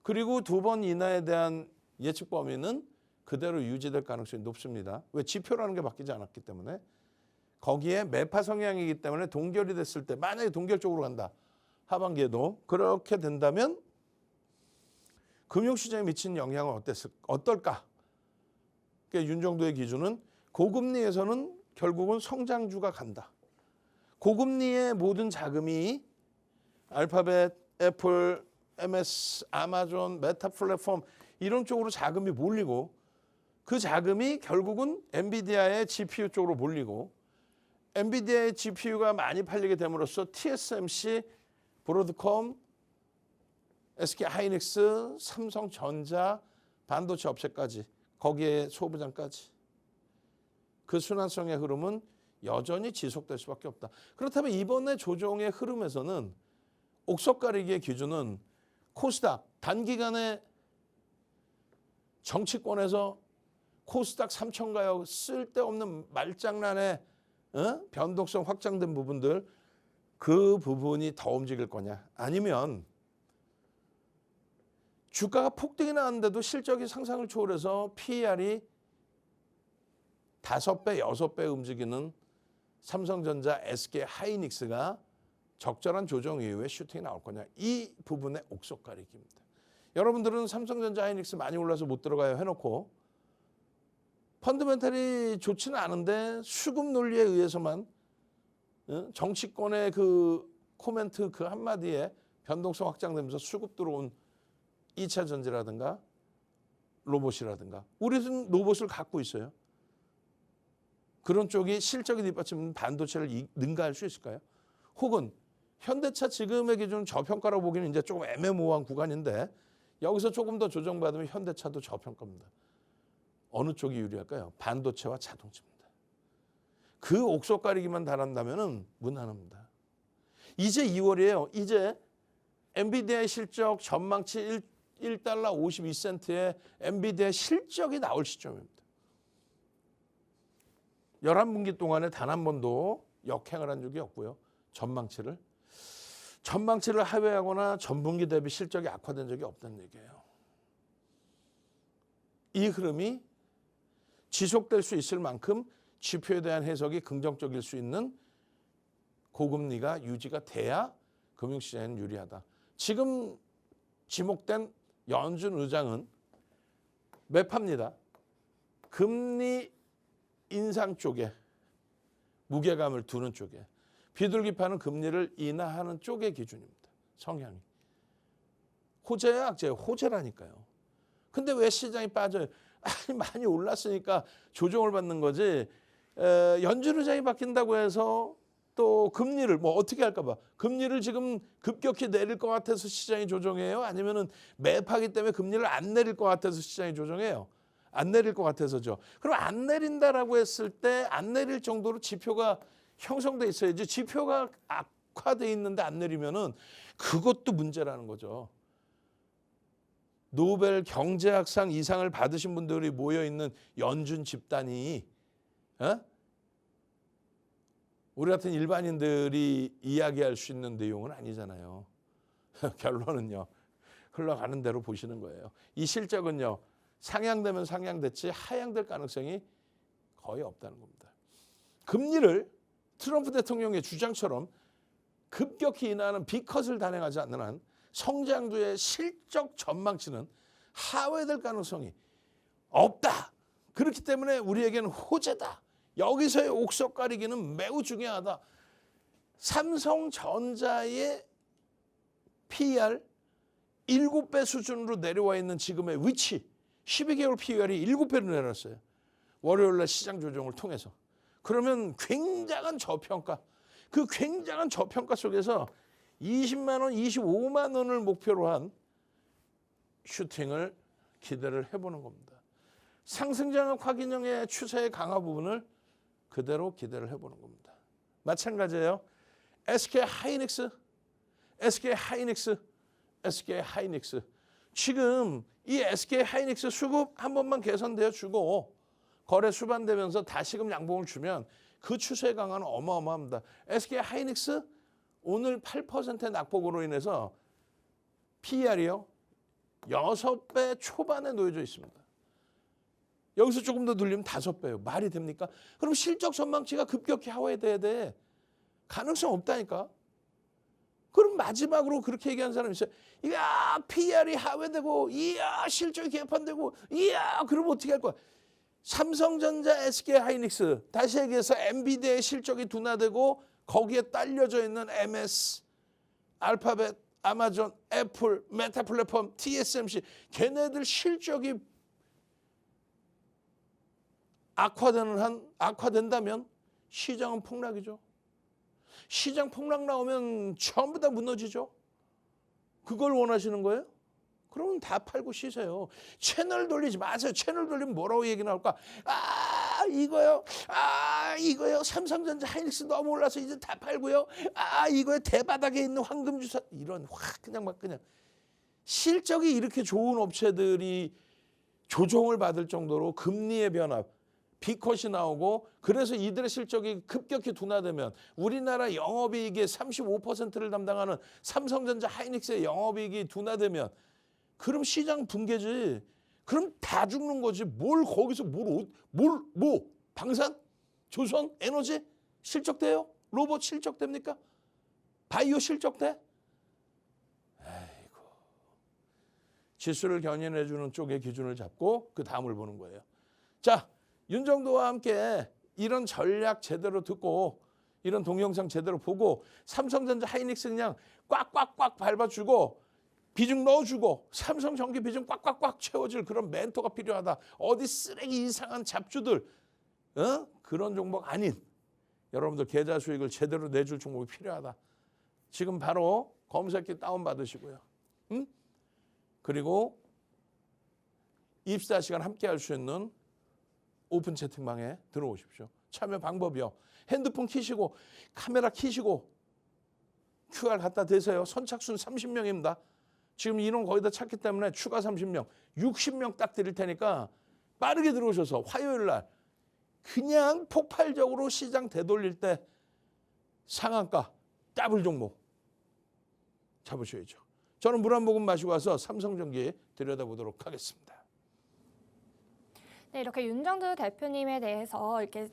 그리고 두 번 인하에 대한 예측 범위는 그대로 유지될 가능성이 높습니다. 왜? 지표라는 게 바뀌지 않았기 때문에. 거기에 매파 성향이기 때문에 동결이 됐을 때 만약에 동결 쪽으로 간다. 하반기에도 그렇게 된다면 금융시장에 미치는 영향은 어떨까? 그러니까 윤정도의 기준은 고금리에서는 결국은 성장주가 간다. 고금리의 모든 자금이 알파벳, 애플, MS, 아마존, 메타 플랫폼 이런 쪽으로 자금이 몰리고 그 자금이 결국은 엔비디아의 GPU 쪽으로 몰리고 엔비디아의 GPU가 많이 팔리게 됨으로써 TSMC, 브로드컴, SK하이닉스, 삼성전자, 반도체 업체까지 거기에 소부장까지 그 순환성의 흐름은 여전히 지속될 수밖에 없다. 그렇다면 이번에 조정의 흐름에서는 옥석 가리기의 기준은 코스닥 단기간에 정치권에서 코스닥 3천 가요 쓸데없는 말장난에 변동성 확장된 부분들 그 부분이 더 움직일 거냐 아니면 주가가 폭등이 나왔는데도 실적이 상상을 초월해서 PER이 5배, 6배 움직이는 삼성전자, SK 하이닉스가 적절한 조정 이후에 슈팅이 나올 거냐. 이 부분의 옥석 가리기입니다. 여러분들은 삼성전자, 하이닉스 많이 올라서 못 들어가요 해놓고 펀더멘탈이 좋지는 않은데 수급 논리에 의해서만 정치권의 그 코멘트 그 한마디에 변동성 확장되면서 수급 들어온 2차 전지라든가 로봇이라든가 우리는 로봇을 갖고 있어요. 그런 쪽이 실적이 뒷받침 반도체를 능가할 수 있을까요? 혹은 현대차 지금의 기준 저평가라고 보기는 이제 조금 애매모호한 구간인데 여기서 조금 더 조정받으면 현대차도 저평가입니다. 어느 쪽이 유리할까요? 반도체와 자동차입니다. 그 옥석 가리기만 달한다면 무난합니다. 이제 2월이에요. 이제 엔비디아의 실적 전망치 1달러 52센트의 엔비디아 실적이 나올 시점입니다. 11분기 동안에 단 한 번도 역행을 한 적이 없고요. 전망치를 하회하거나 전분기 대비 실적이 악화된 적이 없다는 얘기예요. 이 흐름이 지속될 수 있을 만큼 지표에 대한 해석이 긍정적일 수 있는 고금리가 유지가 돼야 금융시장에는 유리하다. 지금 지목된 연준 의장은 매파입니다. 금리 인상 쪽에 무게감을 두는 쪽에 비둘기파는 금리를 인하하는 쪽의 기준입니다. 성향이. 호재야 악재야? 호재라니까요. 근데 왜 시장이 빠져요? 많이 올랐으니까 조정을 받는 거지. 연준 의장이 바뀐다고 해서 또 금리를 뭐 어떻게 할까 봐. 금리를 지금 급격히 내릴 것 같아서 시장이 조정해요? 아니면은 매파기 때문에 금리를 안 내릴 것 같아서 시장이 조정해요? 안 내릴 것 같아서죠. 그럼 안 내린다라고 했을 때 안 내릴 정도로 지표가 형성돼 있어야지. 지표가 악화돼 있는데 안 내리면은 그것도 문제라는 거죠. 노벨 경제학상 이상을 받으신 분들이 모여 있는 연준 집단이 우리 같은 일반인들이 이야기할 수 있는 내용은 아니잖아요. 결론은요. 흘러가는 대로 보시는 거예요. 이 실적은요. 상향되면 상향됐지 하향될 가능성이 거의 없다는 겁니다. 금리를 트럼프 대통령의 주장처럼 급격히 인하하는 비컷을 단행하지 않는 한 성장주의 실적 전망치는 하회될 가능성이 없다. 그렇기 때문에 우리에게는 호재다. 여기서의 옥석 가리기는 매우 중요하다. 삼성전자의 PER 7배 수준으로 내려와 있는 지금의 위치 12개월 PER이 7배로 내려왔어요. 월요일날 시장 조정을 통해서. 그러면 굉장한 저평가. 그 굉장한 저평가 속에서 20만 원, 25만 원을 목표로 한 슈팅을 기대를 해보는 겁니다. 상승장악 확인형의 추세의 강화 부분을 그대로 기대를 해보는 겁니다. 마찬가지예요. SK 하이닉스. 지금 이 SK 하이닉스 수급 한 번만 개선되어 주고 거래 수반되면서 다시금 양봉을 주면 그 추세 강화는 어마어마합니다. SK 하이닉스 오늘 8%의 낙폭으로 인해서 PER이요. 6배 초반에 놓여져 있습니다. 여기서 조금 더 늘리면 5배예요. 말이 됩니까? 그럼 실적 전망치가 급격히 하회돼야 돼. 가능성 없다니까. 그럼 마지막으로 그렇게 얘기하는 사람이 있어요. 이야, PER이 하회되고, 이야, 실적이 개판되고, 이야, 그럼 어떻게 할 거야? 삼성전자, SK 하이닉스, 다시 얘기해서 엔비디아의 실적이 둔화되고 거기에 딸려져 있는 MS, 알파벳, 아마존, 애플, 메타 플랫폼, TSMC 걔네들 실적이 악화된다면 시장은 폭락이죠. 시장 폭락 나오면 전부 다 무너지죠. 그걸 원하시는 거예요? 그러면 다 팔고 쉬세요. 채널 돌리지 마세요. 채널 돌리면 뭐라고 얘기 나올까? 이거요. 삼성전자 하이닉스 너무 올라서 이제 다 팔고요. 이거요. 대바닥에 있는 황금주사 이런 그냥 실적이 이렇게 좋은 업체들이 조정을 받을 정도로 금리의 변화, 비컷이 나오고 그래서 이들의 실적이 급격히 둔화되면 우리나라 영업이익의 35%를 담당하는 삼성전자 하이닉스의 영업이익이 둔화되면 그럼 시장 붕괴지. 그럼 다 죽는 거지. 뭘 거기서 방산? 조선? 에너지? 실적돼요? 로봇 실적됩니까? 바이오 실적돼? 에이고. 지수를 견인해주는 쪽의 기준을 잡고 그 다음을 보는 거예요. 자, 윤정도와 함께 이런 전략 제대로 듣고 이런 동영상 제대로 보고 삼성전자 하이닉스 그냥 꽉꽉꽉 밟아주고 비중 넣어주고 삼성전기 비중 꽉꽉꽉 채워줄 그런 멘토가 필요하다. 어디 쓰레기 이상한 잡주들 그런 종목 아닌 여러분들 계좌 수익을 제대로 내줄 종목이 필요하다. 지금 바로 검색기 다운받으시고요. 그리고 24시간 함께 할 수 있는 오픈 채팅방에 들어오십시오. 참여 방법이요. 핸드폰 키시고 카메라 키시고 QR 갖다 대세요. 선착순 30명입니다. 지금 인원 거의 다 찼기 때문에 추가 30명, 60명 딱 드릴 테니까 빠르게 들어오셔서 화요일 날 그냥 폭발적으로 시장 되돌릴 때 상한가 더블 종목 잡으셔야죠. 저는 물 한 모금 마시고 와서 삼성전기 들여다보도록 하겠습니다. 네, 이렇게 윤정두 대표님에 대해서 이렇게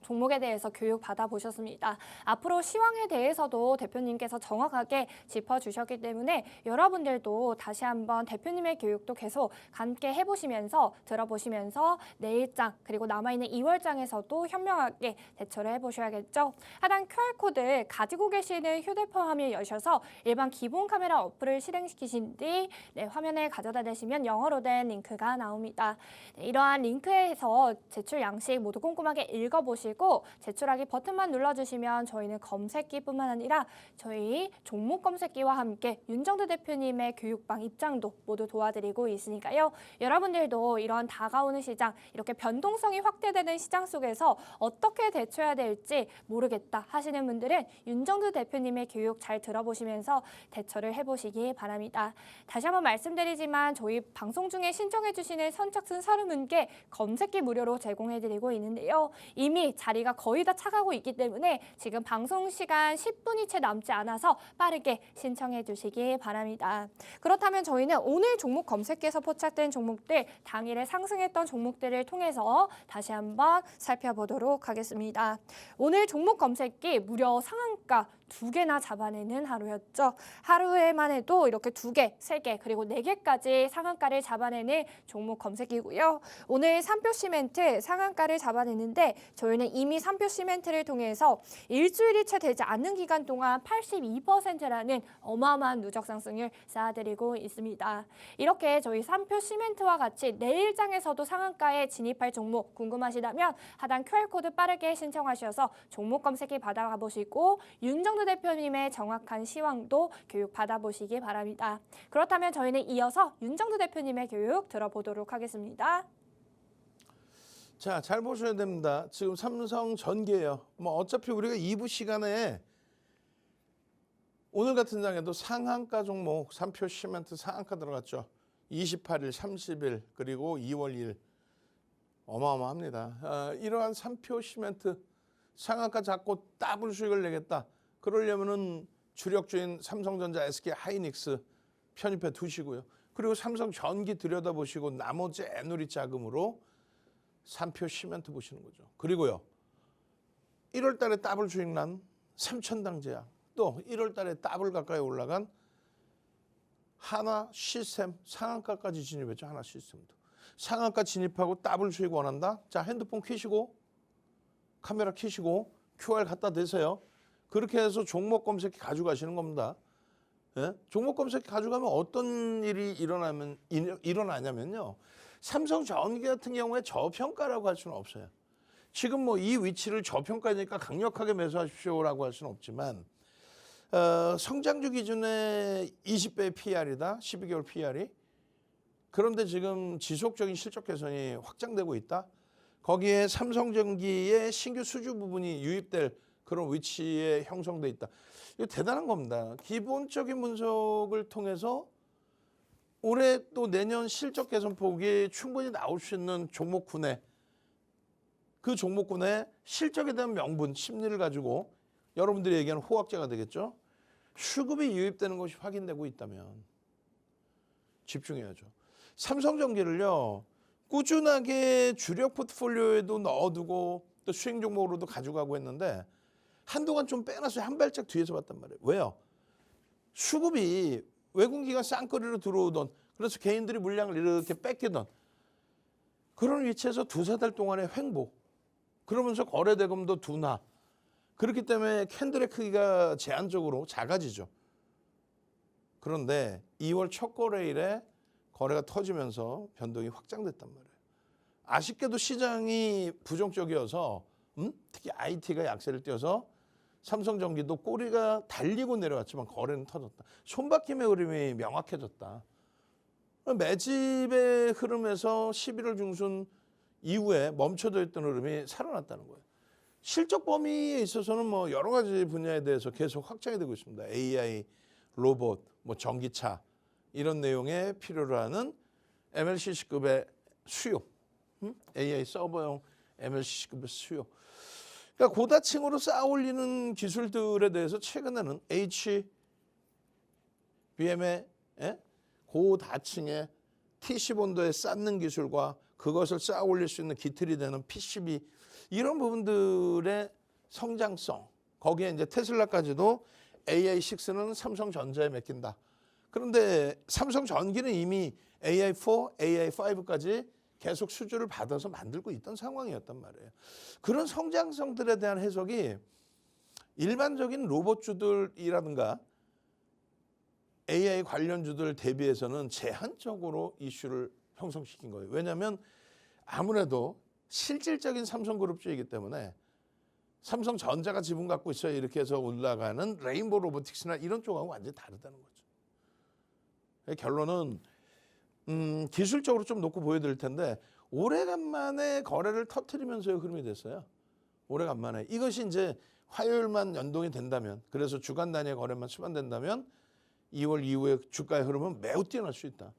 종목에 대해서 교육 받아보셨습니다. 앞으로 시황에 대해서도 대표님께서 정확하게 짚어주셨기 때문에 여러분들도 다시 한번 대표님의 교육도 계속 함께 해보시면서 들어보시면서 내일장 그리고 남아있는 2월장에서도 현명하게 대처를 해보셔야겠죠. 하단 QR코드 가지고 계시는 휴대폰 화면 여셔서 일반 기본 카메라 어플을 실행시키신 뒤 화면에 가져다 대시면 영어로 된 링크가 나옵니다. 이러한 링크에서 제출 양식 모두 꼼꼼하게 읽어보시고 제출하기 버튼만 눌러주시면 저희는 검색기뿐만 아니라 저희 종목 검색기와 함께 윤정두 대표님의 교육방 입장도 모두 도와드리고 있으니까요. 여러분들도 이런 다가오는 시장, 이렇게 변동성이 확대되는 시장 속에서 어떻게 대처해야 될지 모르겠다 하시는 분들은 윤정두 대표님의 교육 잘 들어보시면서 대처를 해보시기 바랍니다. 다시 한번 말씀드리지만 저희 방송 중에 신청해주시는 선착순 30분께 검색기 무료로 제공해드리고 있는데요. 이미 자리가 거의 다 차가고 있기 때문에 지금 방송 시간 10분이 채 남지 않아서 빠르게 신청해 주시기 바랍니다. 그렇다면 저희는 오늘 종목 검색기에서 포착된 종목들, 당일에 상승했던 종목들을 통해서 다시 한번 살펴보도록 하겠습니다. 오늘 종목 검색기 무려 상한가 2개나 잡아내는 하루였죠. 하루에만 해도 이렇게 2개, 3개, 그리고 4개까지 상한가를 잡아내는 종목 검색이고요. 오늘 삼표 시멘트 상한가를 잡아내는데 저희는 이미 삼표 시멘트를 통해서 일주일이 채 되지 않는 기간 동안 82%라는 어마어마한 누적 상승을 쌓아드리고 있습니다. 이렇게 저희 삼표 시멘트와 같이 내일장에서도 상한가에 진입할 종목 궁금하시다면 하단 QR코드 빠르게 신청하셔서 종목 검색기 받아가 보시고 윤정두 대표님의 정확한 시황도 교육 받아보시기 바랍니다. 그렇다면 저희는 이어서 윤정두 대표님의 교육 들어보도록 하겠습니다. 자, 잘 보셔야 됩니다. 지금 삼성전기예요. 어차피 우리가 2부 시간에 오늘 같은 장에도 상한가 종목 3표 시멘트 상한가 들어갔죠. 28일, 30일 그리고 2월 2일 어마어마합니다. 이러한 3표 시멘트 상한가 잡고 더블 수익을 내겠다. 그러려면은 주력주인 삼성전자, SK 하이닉스 편입해 두시고요. 그리고 삼성전기 들여다보시고 나머지 애누리 자금으로 3표 시멘트 보시는 거죠. 그리고요. 1월 달에 더블 수익 난 삼천당 제약, 또 1월 달에 더블 가까이 올라간 하나 시스템 상한가까지 진입했죠. 하나 시스템도. 상한가 진입하고 더블 수익 원한다? 자, 핸드폰 켜시고 카메라 켜시고 QR 갖다 대세요. 그렇게 해서 종목 검색기 가져가시는 겁니다. 예? 종목 검색기 가져가면 어떤 일이 일어나냐면요. 삼성전기 같은 경우에 저평가라고 할 수는 없어요. 지금 이 위치를 저평가니까 강력하게 매수하십시오라고 할 수는 없지만 성장주 기준의 20배 PR이다. 12개월 PR이. 그런데 지금 지속적인 실적 개선이 확장되고 있다. 거기에 삼성전기의 신규 수주 부분이 유입될 그런 위치에 형성돼 있다. 이거 대단한 겁니다. 기본적인 분석을 통해서 올해 또 내년 실적 개선 폭이 충분히 나올 수 있는 종목군에 그 종목군의 실적에 대한 명분, 심리를 가지고 여러분들이 얘기하는 호학제가 되겠죠. 수급이 유입되는 것이 확인되고 있다면 집중해야죠. 삼성전기를요. 꾸준하게 주력 포트폴리오에도 넣어두고 또 수익 종목으로도 가져가고 했는데 한동안 좀 빼놨어요. 한 발짝 뒤에서 봤단 말이에요. 왜요? 수급이 외국인기가 쌍거리로 들어오던, 그래서 개인들이 물량을 이렇게 뺏기던 그런 위치에서 두세 달 동안의 횡보, 그러면서 거래대금도 둔화, 그렇기 때문에 캔들의 크기가 제한적으로 작아지죠. 그런데 2월 첫 거래일에 거래가 터지면서 변동이 확장됐단 말이에요. 아쉽게도 시장이 부정적이어서 특히 IT가 약세를 띄어서 삼성전기도 꼬리가 달리고 내려왔지만 거래는 터졌다. 손바뀜의 흐름이 명확해졌다. 매집의 흐름에서 11월 중순 이후에 멈춰져 있던 흐름이 살아났다는 거예요. 실적 범위에 있어서는 뭐 여러 가지 분야에 대해서 계속 확장이 되고 있습니다. AI, 로봇, 뭐 전기차 이런 내용에 필요로 하는 MLCC급의 수요, AI 서버용 MLCC급의 수요. 그러니까 고다층으로 쌓아 올리는 기술들에 대해서 최근에는 HBM의 고다층의 TC본도에 쌓는 기술과 그것을 쌓아 올릴 수 있는 기틀이 되는 PCB, 이런 부분들의 성장성, 거기에 이제 테슬라까지도 AI6는 삼성전자에 맡긴다. 그런데 삼성전기는 이미 AI4, AI5까지 계속 수주를 받아서 만들고 있던 상황이었단 말이에요. 그런 성장성들에 대한 해석이 일반적인 로봇주들이라든가 AI 관련주들 대비해서는 제한적으로 이슈를 형성시킨 거예요. 왜냐하면 아무래도 실질적인 삼성그룹주이기 때문에 삼성전자가 지분 갖고 있어야 이렇게 해서 올라가는 레인보우 로보틱스나 이런 쪽하고 완전히 다르다는 거죠. 결론은 기술적으로 좀 놓고 보여드릴 텐데 오래간만에 거래를 터뜨리면서의 흐름이 됐어요. 오래간만에. 이것이 이제 화요일만 연동이 된다면, 그래서 주간 단위의 거래만 수반된다면 2월 이후의 주가의 흐름은 매우 뛰어날 수 있다.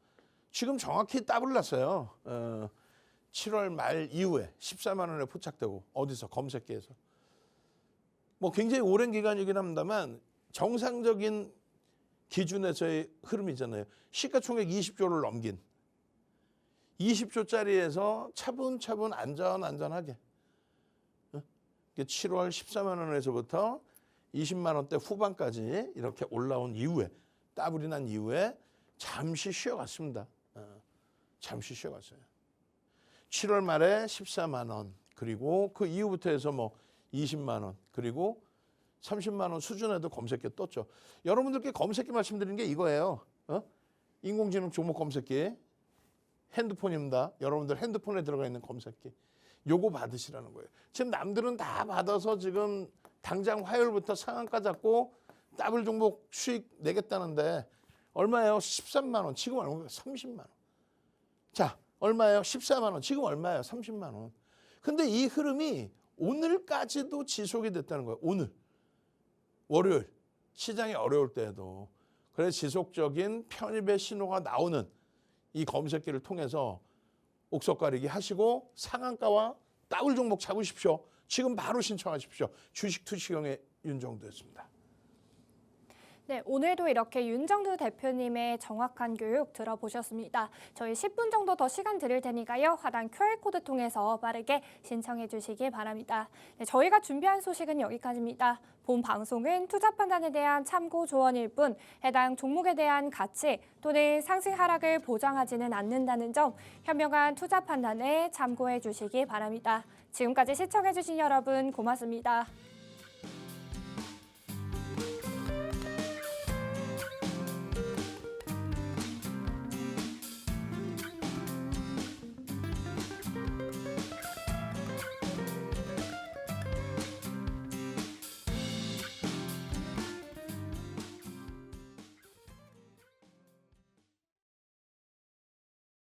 지금 정확히 따블 났어요. 7월 말 이후에 14만 원에 포착되고, 어디서? 검색기에서. 뭐 굉장히 오랜 기간이긴 합니다만 정상적인 기준에서의 흐름이잖아요. 시가총액 20조를 넘긴 20조짜리에서 차분차분 안전하게 7월 14만 원에서부터 20만 원대 후반까지 이렇게 올라온 이후에, 따블이 난 이후에 잠시 쉬어갔습니다. 잠시 쉬어갔어요. 7월 말에 14만 원, 그리고 그 이후부터 해서 뭐 20만 원, 그리고 30만 원 수준에도 검색기 떴죠. 여러분들께 검색기 말씀드리는 게 이거예요. 인공지능 종목 검색기. 핸드폰입니다. 여러분들 핸드폰에 들어가 있는 검색기. 요거 받으시라는 거예요. 지금 남들은 다 받아서 지금 당장 화요일부터 상한가 잡고 더블 종목 수익 내겠다는데 얼마예요? 13만 원. 지금 얼마예요? 30만 원. 자, 얼마예요? 14만 원. 지금 얼마예요? 30만 원. 근데 이 흐름이 오늘까지도 지속이 됐다는 거예요. 오늘. 월요일. 시장이 어려울 때에도. 그래서 지속적인 편입의 신호가 나오는 이 검색기를 통해서 옥석 가리기 하시고 상한가와 더블 종목 잡으십시오. 지금 바로 신청하십시오. 주식 투시경의 윤정두였습니다. 네, 오늘도 이렇게 윤정두 대표님의 정확한 교육 들어보셨습니다. 저희 10분 정도 더 시간 드릴 테니까요. 하단 QR코드 통해서 빠르게 신청해 주시기 바랍니다. 네, 저희가 준비한 소식은 여기까지입니다. 본 방송은 투자 판단에 대한 참고 조언일 뿐 해당 종목에 대한 가치 또는 상승 하락을 보장하지는 않는다는 점 현명한 투자 판단에 참고해 주시기 바랍니다. 지금까지 시청해 주신 여러분 고맙습니다.